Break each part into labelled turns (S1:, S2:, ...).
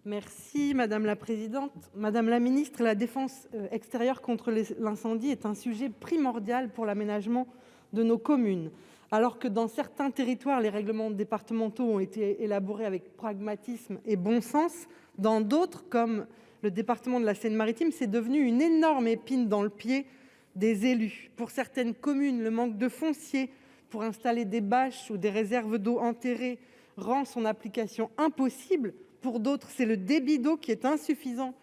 S1: Merci madame la présidente. Madame la ministre, la défense extérieure contre l'incendie est un sujet primordial pour l'aménagement de nos communes. Alors que dans certains territoires, les règlements départementaux ont été élaborés avec pragmatisme et bon sens, dans d'autres, comme le département de la Seine-Maritime, c'est devenu une énorme épine dans le pied des élus. Pour certaines communes, le manque de foncier pour installer des bâches ou des réserves d'eau enterrées rend son application impossible. Pour d'autres, c'est le débit d'eau qui est insuffisant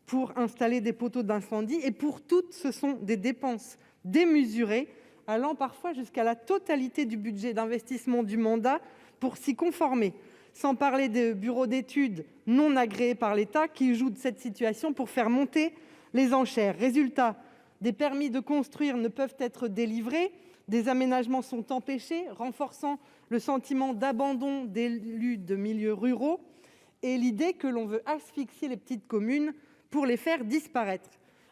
S1: pour installer des poteaux d'incendie. Et pour toutes, ce sont des dépenses démesurées, allant parfois jusqu'à la totalité du budget d'investissement du mandat pour s'y conformer. Sans parler des bureaux d'études non agréés par l'État qui jouent de cette situation pour faire monter les enchères. Résultat, des permis de construire ne peuvent être délivrés, des aménagements sont empêchés, renforçant le sentiment d'abandon d'élus de milieux ruraux et l'idée que l'on veut asphyxier les petites communes pour les faire disparaître.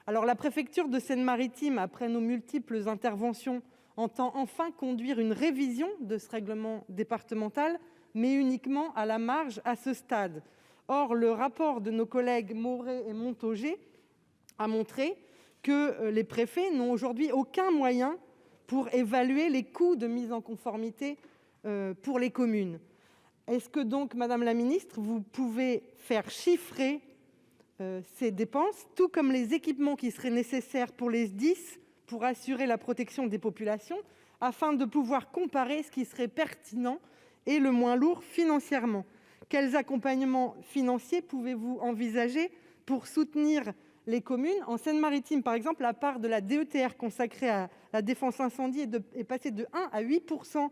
S1: Alors la préfecture de Seine-Maritime, après nos multiples interventions, entend enfin conduire une révision de ce règlement départemental, mais uniquement à la marge à ce stade. Or, le rapport de nos collègues Maurey et Montaugé a montré que les préfets n'ont aujourd'hui aucun moyen pour évaluer les coûts de mise en conformité pour les communes. Est-ce que donc, Madame la Ministre, vous pouvez faire chiffrer ces dépenses, tout comme les équipements qui seraient nécessaires pour les SDIS pour assurer la protection des populations, afin de pouvoir comparer ce qui serait pertinent et le moins lourd financièrement? Quels accompagnements financiers pouvez-vous envisager pour soutenir les communes? En Seine-Maritime, par exemple, la part de la DETR consacrée à la défense incendie est passée de 1 à 8%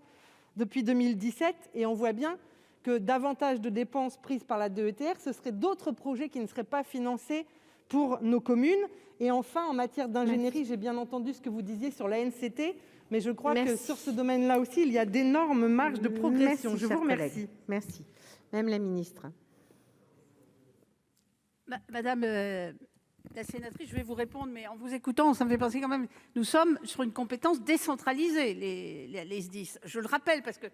S1: depuis 2017, et on voit bien que davantage de dépenses prises par la DETR, ce seraient d'autres projets qui ne seraient pas financés pour nos communes. Et enfin, en matière d'ingénierie, j'ai bien entendu ce que vous disiez sur l'ANCT, mais je crois que sur ce domaine-là aussi, il y a d'énormes marges de progression. Je vous remercie.
S2: Merci. Madame la ministre.
S3: Madame la sénatrice, je vais vous répondre, mais en vous écoutant, ça me fait penser quand même, nous sommes sur une compétence décentralisée, les SDIS. Je le rappelle parce que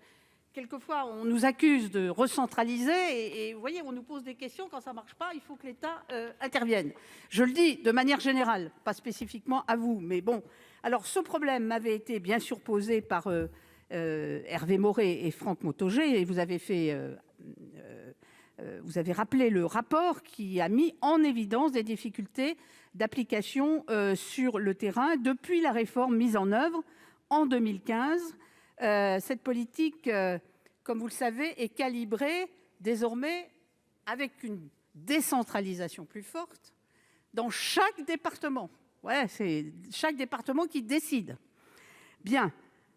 S3: quelquefois, on nous accuse de recentraliser et vous voyez, on nous pose des questions. Quand ça ne marche pas, il faut que l'État intervienne. Je le dis de manière générale, pas spécifiquement à vous, mais bon. Alors, ce problème m'avait été bien sûr posé par Hervé Maurey et Franck Montaugé, et vous avez rappelé le rapport qui a mis en évidence des difficultés d'application sur le terrain depuis la réforme mise en œuvre en 2015. Cette politique, comme vous le savez, est calibrée désormais avec une décentralisation plus forte dans chaque département. Ouais, c'est chaque département qui décide. Bien.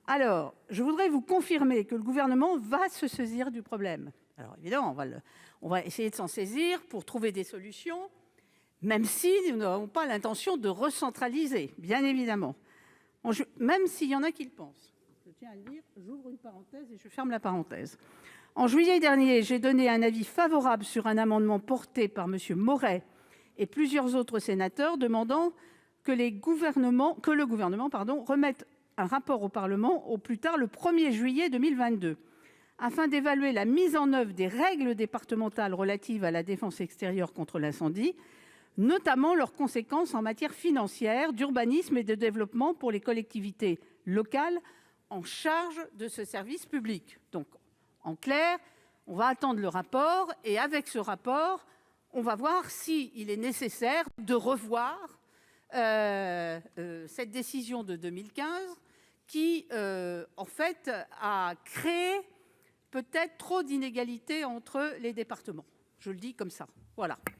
S3: Alors, je voudrais vous confirmer que le gouvernement va se saisir du problème. Alors, évidemment, on va essayer de s'en saisir pour trouver des solutions, même si nous n'avons pas l'intention de recentraliser, bien évidemment. Même s'il y en a qui le pensent. Je tiens à le dire, j'ouvre une parenthèse et je ferme la parenthèse. En juillet dernier, j'ai donné un avis favorable sur un amendement porté par M. Maurey et plusieurs autres sénateurs demandant que le gouvernement remette un rapport au Parlement au plus tard le 1er juillet 2022, afin d'évaluer la mise en œuvre des règles départementales relatives à la défense extérieure contre l'incendie, notamment leurs conséquences en matière financière, d'urbanisme et de développement pour les collectivités locales en charge de ce service public. Donc, en clair, on va attendre le rapport et avec ce rapport, on va voir s'il est nécessaire de revoir cette décision de 2015 qui, en fait, a créé peut-être trop d'inégalités entre les départements. Je le dis comme ça. Voilà.